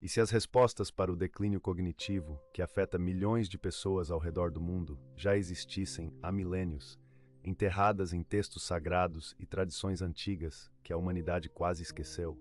E se as respostas para o declínio cognitivo, que afeta milhões de pessoas ao redor do mundo, já existissem há milênios, enterradas em textos sagrados e tradições antigas que a humanidade quase esqueceu?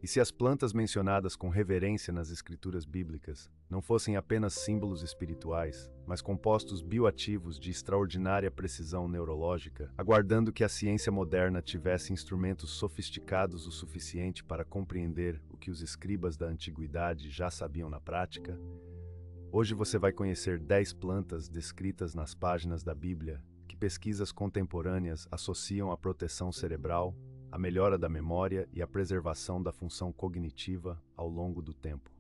E se as plantas mencionadas com reverência nas escrituras bíblicas não fossem apenas símbolos espirituais, mas compostos bioativos de extraordinária precisão neurológica, aguardando que a ciência moderna tivesse instrumentos sofisticados o suficiente para compreender o que os escribas da antiguidade já sabiam na prática? Hoje você vai conhecer 10 plantas descritas nas páginas da Bíblia que pesquisas contemporâneas associam à proteção cerebral, a melhora da memória e a preservação da função cognitiva ao longo do tempo.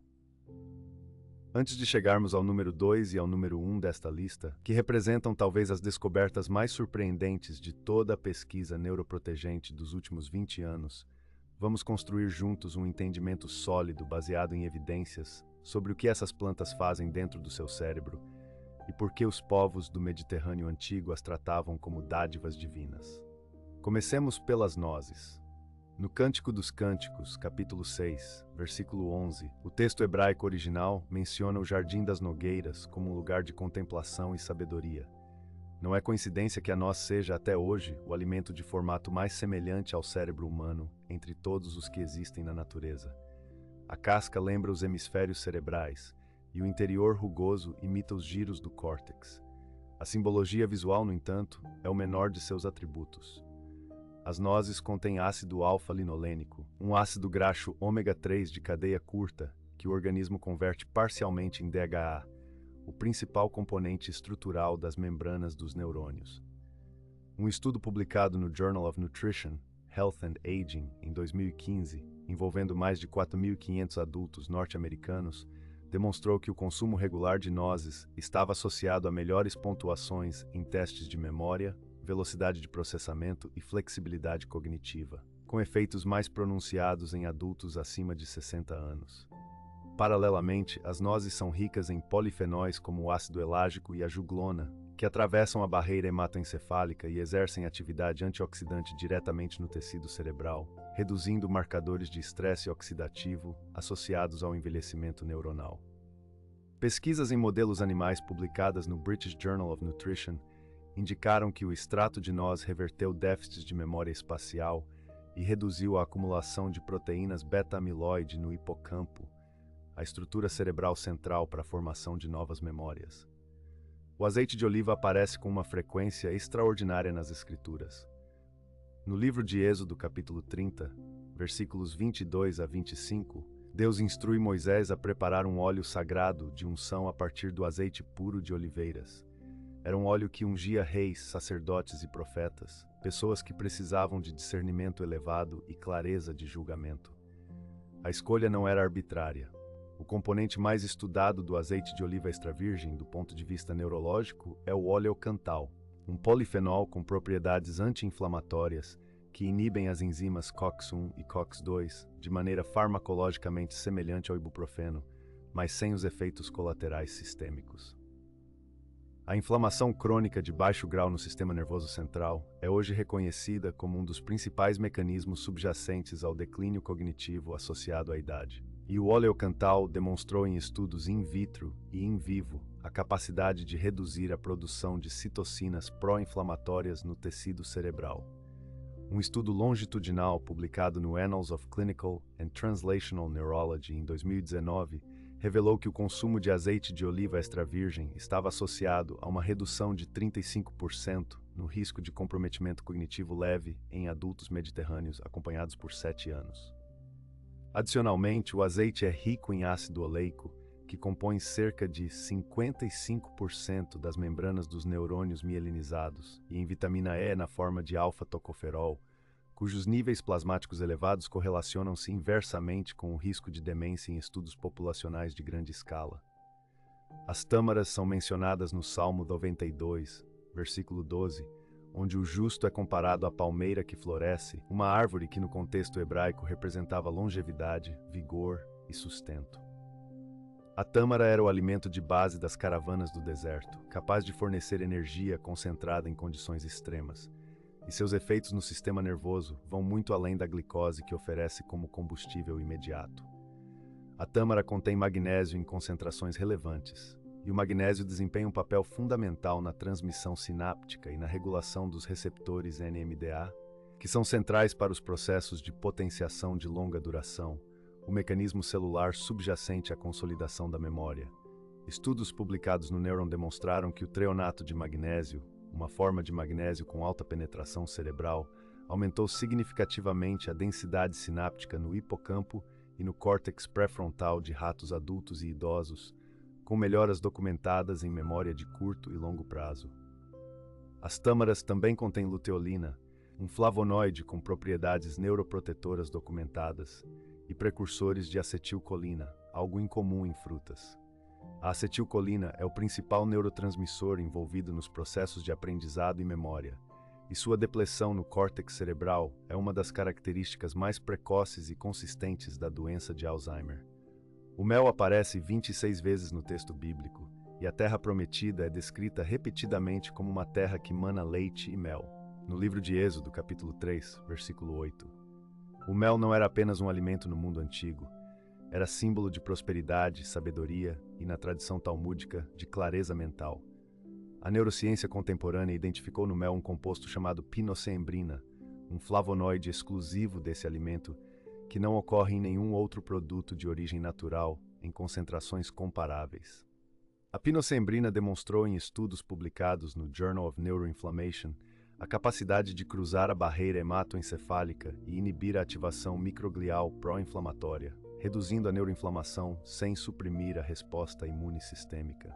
Antes de chegarmos ao número 2 e ao número 1 desta lista, que representam talvez as descobertas mais surpreendentes de toda a pesquisa neuroprotegente dos últimos 20 anos, vamos construir juntos um entendimento sólido baseado em evidências sobre o que essas plantas fazem dentro do seu cérebro e por que os povos do Mediterrâneo antigo as tratavam como dádivas divinas. Comecemos pelas nozes. No Cântico dos Cânticos, capítulo 6, versículo 11, o texto hebraico original menciona o Jardim das Nogueiras como um lugar de contemplação e sabedoria. Não é coincidência que a noz seja, até hoje, o alimento de formato mais semelhante ao cérebro humano entre todos os que existem na natureza. A casca lembra os hemisférios cerebrais, e o interior rugoso imita os giros do córtex. A simbologia visual, no entanto, é o menor de seus atributos. As nozes contêm ácido alfa-linolênico, um ácido graxo ômega 3 de cadeia curta, que o organismo converte parcialmente em DHA, o principal componente estrutural das membranas dos neurônios. Um estudo publicado no Journal of Nutrition, Health and Aging, em 2015, envolvendo mais de 4.500 adultos norte-americanos, demonstrou que o consumo regular de nozes estava associado a melhores pontuações em testes de memória, velocidade de processamento e flexibilidade cognitiva, com efeitos mais pronunciados em adultos acima de 60 anos. Paralelamente, as nozes são ricas em polifenóis como o ácido elágico e a juglona, que atravessam a barreira hematoencefálica e exercem atividade antioxidante diretamente no tecido cerebral, reduzindo marcadores de estresse oxidativo associados ao envelhecimento neuronal. Pesquisas em modelos animais publicadas no British Journal of Nutrition indicaram que o extrato de noz reverteu déficits de memória espacial e reduziu a acumulação de proteínas beta-amiloide no hipocampo, a estrutura cerebral central para a formação de novas memórias. O azeite de oliva aparece com uma frequência extraordinária nas Escrituras. No livro de Êxodo, capítulo 30, versículos 22 a 25, Deus instrui Moisés a preparar um óleo sagrado de unção a partir do azeite puro de oliveiras. Era um óleo que ungia reis, sacerdotes e profetas, pessoas que precisavam de discernimento elevado e clareza de julgamento. A escolha não era arbitrária. O componente mais estudado do azeite de oliva extra virgem, do ponto de vista neurológico, é o oleocantal, um polifenol com propriedades anti-inflamatórias que inibem as enzimas COX-1 e COX-2 de maneira farmacologicamente semelhante ao ibuprofeno, mas sem os efeitos colaterais sistêmicos. A inflamação crônica de baixo grau no sistema nervoso central é hoje reconhecida como um dos principais mecanismos subjacentes ao declínio cognitivo associado à idade. E o oleocantal demonstrou em estudos in vitro e in vivo a capacidade de reduzir a produção de citocinas pró-inflamatórias no tecido cerebral. Um estudo longitudinal publicado no Annals of Clinical and Translational Neurology em 2019 revelou que o consumo de azeite de oliva extra virgem estava associado a uma redução de 35% no risco de comprometimento cognitivo leve em adultos mediterrâneos acompanhados por 7 anos. Adicionalmente, o azeite é rico em ácido oleico, que compõe cerca de 55% das membranas dos neurônios mielinizados, e em vitamina E na forma de alfa-tocoferol, cujos níveis plasmáticos elevados correlacionam-se inversamente com o risco de demência em estudos populacionais de grande escala. As tâmaras são mencionadas no Salmo 92, versículo 12, onde o justo é comparado à palmeira que floresce, uma árvore que no contexto hebraico representava longevidade, vigor e sustento. A tâmara era o alimento de base das caravanas do deserto, capaz de fornecer energia concentrada em condições extremas, e seus efeitos no sistema nervoso vão muito além da glicose que oferece como combustível imediato. A tâmara contém magnésio em concentrações relevantes, e o magnésio desempenha um papel fundamental na transmissão sináptica e na regulação dos receptores NMDA, que são centrais para os processos de potenciação de longa duração, o mecanismo celular subjacente à consolidação da memória. Estudos publicados no Neuron demonstraram que o treonato de magnésio, uma forma de magnésio com alta penetração cerebral, aumentou significativamente a densidade sináptica no hipocampo e no córtex pré-frontal de ratos adultos e idosos, com melhoras documentadas em memória de curto e longo prazo. As tâmaras também contêm luteolina, um flavonoide com propriedades neuroprotetoras documentadas, e precursores de acetilcolina, algo incomum em frutas. A acetilcolina é o principal neurotransmissor envolvido nos processos de aprendizado e memória, e sua depleção no córtex cerebral é uma das características mais precoces e consistentes da doença de Alzheimer. O mel aparece 26 vezes no texto bíblico, e a terra prometida é descrita repetidamente como uma terra que mana leite e mel, no livro de Êxodo, capítulo 3, versículo 8. O mel não era apenas um alimento no mundo antigo, era símbolo de prosperidade, sabedoria e, na tradição talmúdica, de clareza mental. A neurociência contemporânea identificou no mel um composto chamado pinocembrina, um flavonoide exclusivo desse alimento que não ocorre em nenhum outro produto de origem natural em concentrações comparáveis. A pinocembrina demonstrou em estudos publicados no Journal of Neuroinflammation a capacidade de cruzar a barreira hematoencefálica e inibir a ativação microglial pró-inflamatória, reduzindo a neuroinflamação sem suprimir a resposta imune sistêmica.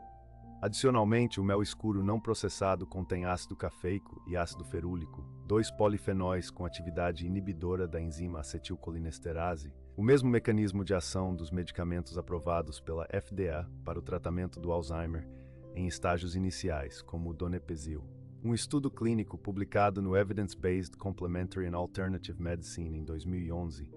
Adicionalmente, o mel escuro não processado contém ácido cafeico e ácido ferúlico, dois polifenóis com atividade inibidora da enzima acetilcolinesterase, o mesmo mecanismo de ação dos medicamentos aprovados pela FDA para o tratamento do Alzheimer em estágios iniciais, como o donepezil. Um estudo clínico publicado no Evidence-Based Complementary and Alternative Medicine em 2011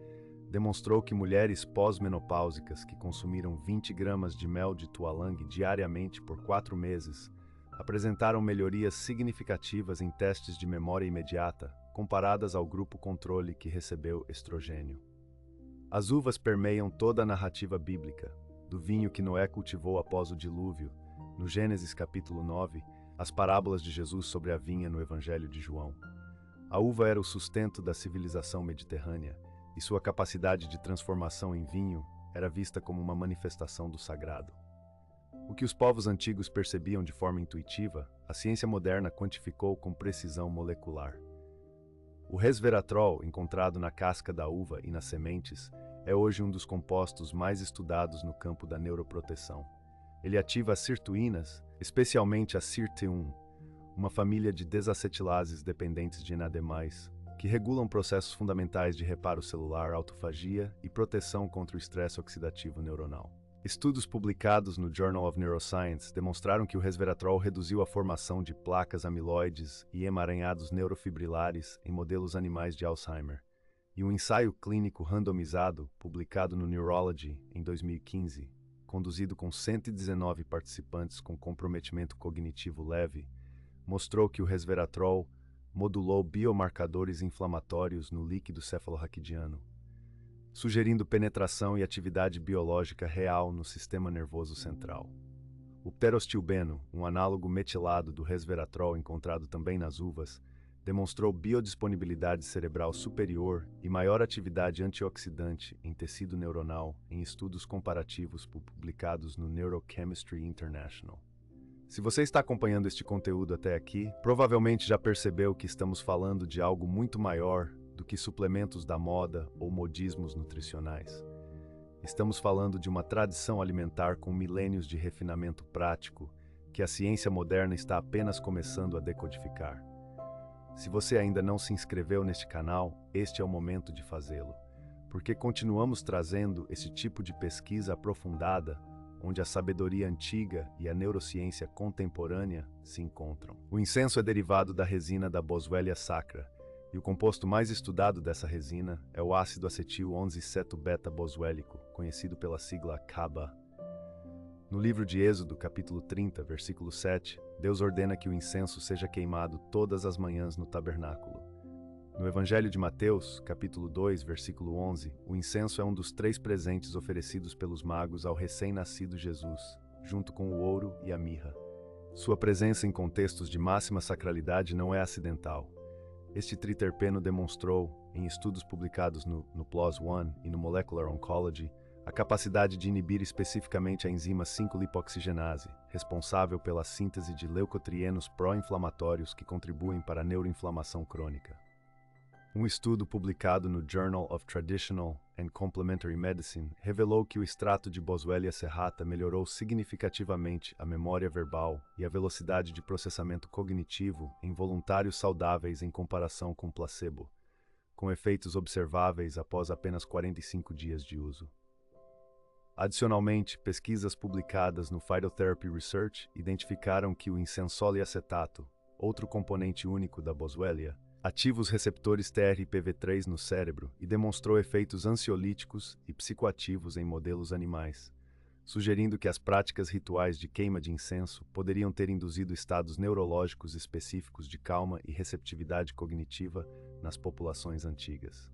demonstrou que mulheres pós-menopáusicas que consumiram 20 gramas de mel de tualang diariamente por 4 meses apresentaram melhorias significativas em testes de memória imediata, comparadas ao grupo controle que recebeu estrogênio. As uvas permeiam toda a narrativa bíblica, do vinho que Noé cultivou após o dilúvio, no Gênesis capítulo 9, as parábolas de Jesus sobre a vinha no Evangelho de João. A uva era o sustento da civilização mediterrânea, e sua capacidade de transformação em vinho era vista como uma manifestação do sagrado. O que os povos antigos percebiam de forma intuitiva, a ciência moderna quantificou com precisão molecular. O resveratrol, encontrado na casca da uva e nas sementes, é hoje um dos compostos mais estudados no campo da neuroproteção. Ele ativa as sirtuínas, especialmente a SIRT1, uma família de desacetilases dependentes de enademais, que regulam processos fundamentais de reparo celular, autofagia e proteção contra o estresse oxidativo neuronal. Estudos publicados no Journal of Neuroscience demonstraram que o resveratrol reduziu a formação de placas amiloides e emaranhados neurofibrilares em modelos animais de Alzheimer. E um ensaio clínico randomizado, publicado no Neurology em 2015, conduzido com 119 participantes com comprometimento cognitivo leve, mostrou que o resveratrol modulou biomarcadores inflamatórios no líquido cefalorraquidiano, sugerindo penetração e atividade biológica real no sistema nervoso central. O pterostilbeno, um análogo metilado do resveratrol encontrado também nas uvas, demonstrou biodisponibilidade cerebral superior e maior atividade antioxidante em tecido neuronal em estudos comparativos publicados no Neurochemistry International. Se você está acompanhando este conteúdo até aqui, provavelmente já percebeu que estamos falando de algo muito maior do que suplementos da moda ou modismos nutricionais. Estamos falando de uma tradição alimentar com milênios de refinamento prático que a ciência moderna está apenas começando a decodificar. Se você ainda não se inscreveu neste canal, este é o momento de fazê-lo, porque continuamos trazendo esse tipo de pesquisa aprofundada onde a sabedoria antiga e a neurociência contemporânea se encontram. O incenso é derivado da resina da Boswellia sacra, e o composto mais estudado dessa resina é o ácido acetil 11-ceto-beta-boswélico, conhecido pela sigla CABA. No livro de Êxodo, capítulo 30, versículo 7, Deus ordena que o incenso seja queimado todas as manhãs no tabernáculo. No Evangelho de Mateus, capítulo 2, versículo 11, o incenso é um dos 3 presentes oferecidos pelos magos ao recém-nascido Jesus, junto com o ouro e a mirra. Sua presença em contextos de máxima sacralidade não é acidental. Este triterpeno demonstrou, em estudos publicados no PLOS ONE e no Molecular Oncology, a capacidade de inibir especificamente a enzima 5-lipoxigenase, responsável pela síntese de leucotrienos pró-inflamatórios que contribuem para a neuroinflamação crônica. Um estudo publicado no Journal of Traditional and Complementary Medicine revelou que o extrato de Boswellia serrata melhorou significativamente a memória verbal e a velocidade de processamento cognitivo em voluntários saudáveis em comparação com placebo, com efeitos observáveis após apenas 45 dias de uso. Adicionalmente, pesquisas publicadas no Phytotherapy Research identificaram que o insensol e acetato, outro componente único da Boswellia, ativa os receptores TRPV3 no cérebro e demonstrou efeitos ansiolíticos e psicoativos em modelos animais, sugerindo que as práticas rituais de queima de incenso poderiam ter induzido estados neurológicos específicos de calma e receptividade cognitiva nas populações antigas.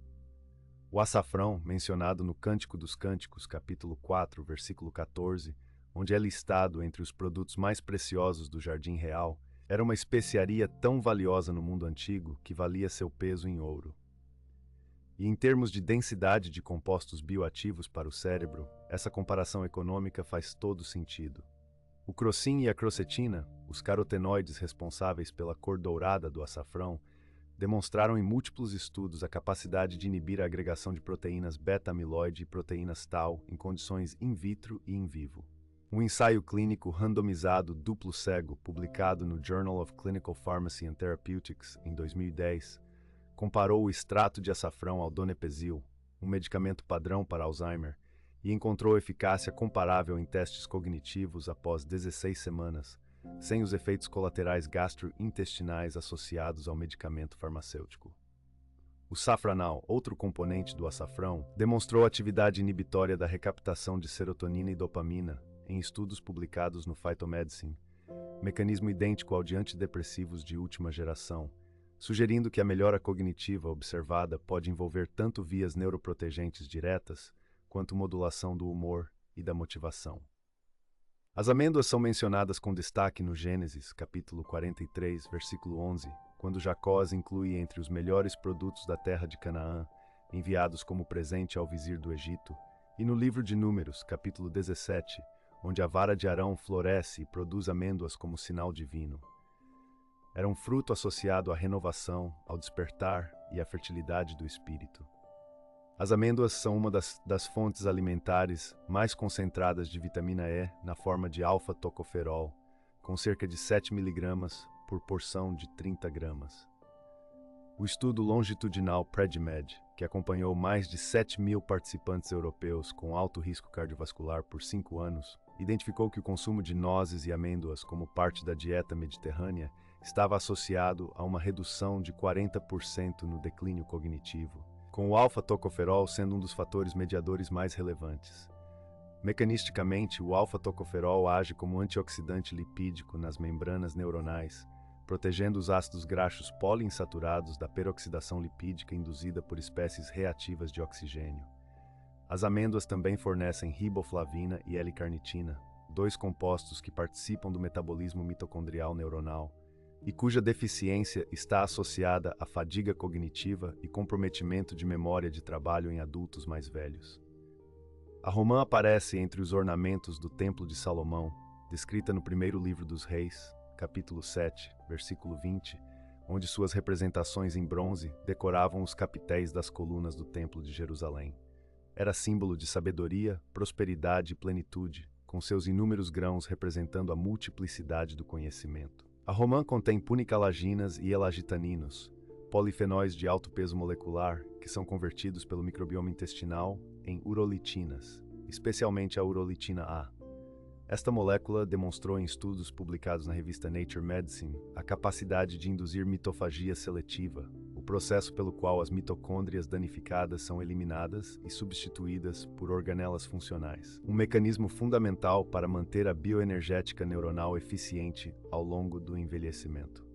O açafrão, mencionado no Cântico dos Cânticos, capítulo 4, versículo 14, onde é listado entre os produtos mais preciosos do Jardim Real, era uma especiaria tão valiosa no mundo antigo que valia seu peso em ouro. E em termos de densidade de compostos bioativos para o cérebro, essa comparação econômica faz todo sentido. O crocin e a crocetina, os carotenoides responsáveis pela cor dourada do açafrão, demonstraram em múltiplos estudos a capacidade de inibir a agregação de proteínas beta-amiloide e proteínas tau em condições in vitro e in vivo. Um ensaio clínico randomizado duplo cego, publicado no Journal of Clinical Pharmacy and Therapeutics em 2010, comparou o extrato de açafrão ao donepezil, um medicamento padrão para Alzheimer, e encontrou eficácia comparável em testes cognitivos após 16 semanas, sem os efeitos colaterais gastrointestinais associados ao medicamento farmacêutico. O safranal, outro componente do açafrão, demonstrou atividade inibitória da recaptação de serotonina e dopamina em estudos publicados no Phytomedicine, mecanismo idêntico ao de antidepressivos de última geração, sugerindo que a melhora cognitiva observada pode envolver tanto vias neuroprotegentes diretas quanto modulação do humor e da motivação. As amêndoas são mencionadas com destaque no Gênesis, capítulo 43, versículo 11, quando Jacó as inclui entre os melhores produtos da terra de Canaã, enviados como presente ao vizir do Egito, e no livro de Números, capítulo 17, onde a vara de Arão floresce e produz amêndoas como sinal divino. Era um fruto associado à renovação, ao despertar e à fertilidade do espírito. As amêndoas são uma das fontes alimentares mais concentradas de vitamina E na forma de alfa-tocoferol, com cerca de 7 mg por porção de 30 gramas. O estudo longitudinal PREDIMED, que acompanhou mais de 7.000 participantes europeus com alto risco cardiovascular por 5 anos, identificou que o consumo de nozes e amêndoas como parte da dieta mediterrânea estava associado a uma redução de 40% no declínio cognitivo, com o alfa-tocoferol sendo um dos fatores mediadores mais relevantes. Mecanisticamente, o alfa-tocoferol age como antioxidante lipídico nas membranas neuronais, protegendo os ácidos graxos poliinsaturados da peroxidação lipídica induzida por espécies reativas de oxigênio. As amêndoas também fornecem riboflavina e L-carnitina, 2 compostos que participam do metabolismo mitocondrial neuronal, e cuja deficiência está associada à fadiga cognitiva e comprometimento de memória de trabalho em adultos mais velhos. A romã aparece entre os ornamentos do Templo de Salomão, descrita no primeiro livro dos Reis, capítulo 7, versículo 20, onde suas representações em bronze decoravam os capitéis das colunas do Templo de Jerusalém. Era símbolo de sabedoria, prosperidade e plenitude, com seus inúmeros grãos representando a multiplicidade do conhecimento. A romã contém punicalaginas e elagitaninos, polifenóis de alto peso molecular que são convertidos pelo microbioma intestinal em urolitinas, especialmente a urolitina A. Esta molécula demonstrou em estudos publicados na revista Nature Medicine a capacidade de induzir mitofagia seletiva, o processo pelo qual as mitocôndrias danificadas são eliminadas e substituídas por organelas funcionais, um mecanismo fundamental para manter a bioenergética neuronal eficiente ao longo do envelhecimento.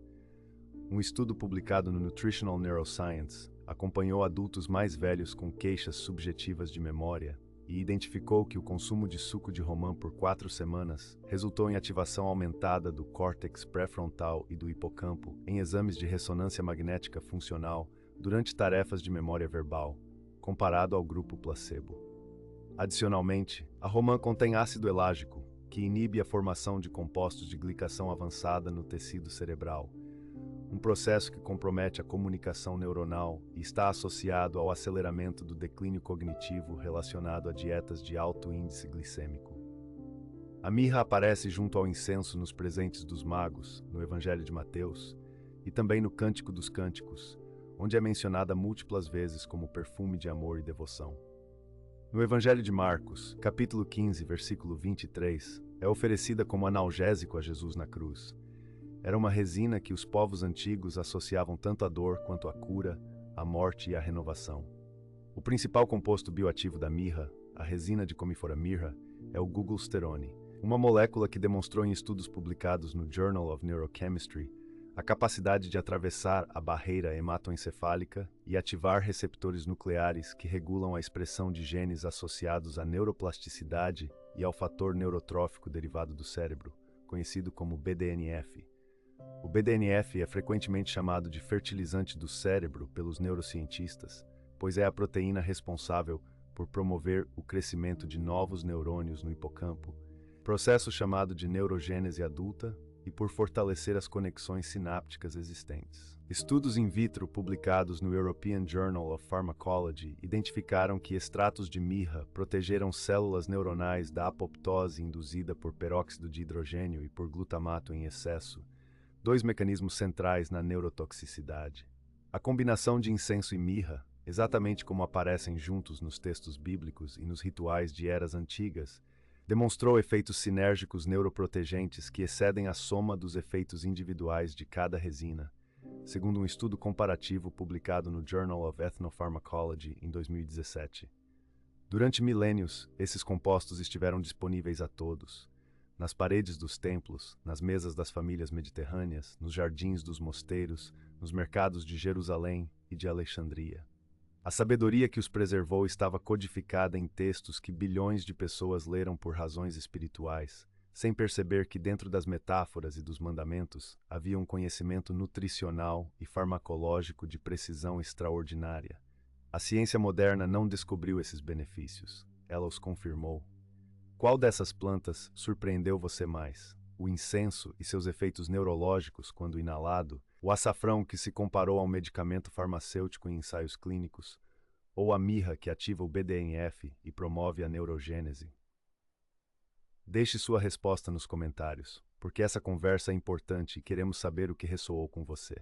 Um estudo publicado no Nutritional Neuroscience acompanhou adultos mais velhos com queixas subjetivas de memória e identificou que o consumo de suco de romã por 4 semanas resultou em ativação aumentada do córtex pré-frontal e do hipocampo em exames de ressonância magnética funcional durante tarefas de memória verbal, comparado ao grupo placebo. Adicionalmente, a romã contém ácido elágico, que inibe a formação de compostos de glicação avançada no tecido cerebral, um processo que compromete a comunicação neuronal e está associado ao aceleramento do declínio cognitivo relacionado a dietas de alto índice glicêmico. A mirra aparece junto ao incenso nos presentes dos magos, no Evangelho de Mateus, e também no Cântico dos Cânticos, onde é mencionada múltiplas vezes como perfume de amor e devoção. No Evangelho de Marcos, capítulo 15, versículo 23, é oferecida como analgésico a Jesus na cruz. Era uma resina que os povos antigos associavam tanto à dor quanto à cura, à morte e à renovação. O principal composto bioativo da mirra, a resina de comífora mirra, é o gugulsterone, uma molécula que demonstrou em estudos publicados no Journal of Neurochemistry a capacidade de atravessar a barreira hematoencefálica e ativar receptores nucleares que regulam a expressão de genes associados à neuroplasticidade e ao fator neurotrófico derivado do cérebro, conhecido como BDNF. O BDNF é frequentemente chamado de fertilizante do cérebro pelos neurocientistas, pois é a proteína responsável por promover o crescimento de novos neurônios no hipocampo, processo chamado de neurogênese adulta, e por fortalecer as conexões sinápticas existentes. Estudos in vitro publicados no European Journal of Pharmacology identificaram que extratos de mirra protegeram células neuronais da apoptose induzida por peróxido de hidrogênio e por glutamato em excesso, 2 mecanismos centrais na neurotoxicidade. A combinação de incenso e mirra, exatamente como aparecem juntos nos textos bíblicos e nos rituais de eras antigas, demonstrou efeitos sinérgicos neuroprotegentes que excedem a soma dos efeitos individuais de cada resina, segundo um estudo comparativo publicado no Journal of Ethnopharmacology em 2017. Durante milênios, esses compostos estiveram disponíveis a todos, nas paredes dos templos, nas mesas das famílias mediterrâneas, nos jardins dos mosteiros, nos mercados de Jerusalém e de Alexandria. A sabedoria que os preservou estava codificada em textos que bilhões de pessoas leram por razões espirituais, sem perceber que dentro das metáforas e dos mandamentos havia um conhecimento nutricional e farmacológico de precisão extraordinária. A ciência moderna não descobriu esses benefícios, ela os confirmou. Qual dessas plantas surpreendeu você mais? O incenso e seus efeitos neurológicos quando inalado, o açafrão que se comparou a um medicamento farmacêutico em ensaios clínicos, ou a mirra que ativa o BDNF e promove a neurogênese? Deixe sua resposta nos comentários, porque essa conversa é importante e queremos saber o que ressoou com você.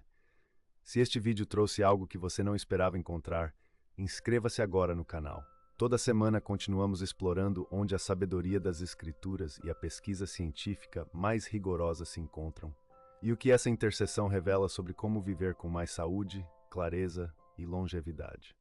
Se este vídeo trouxe algo que você não esperava encontrar, inscreva-se agora no canal. Toda semana continuamos explorando onde a sabedoria das escrituras e a pesquisa científica mais rigorosa se encontram, e o que essa interseção revela sobre como viver com mais saúde, clareza e longevidade.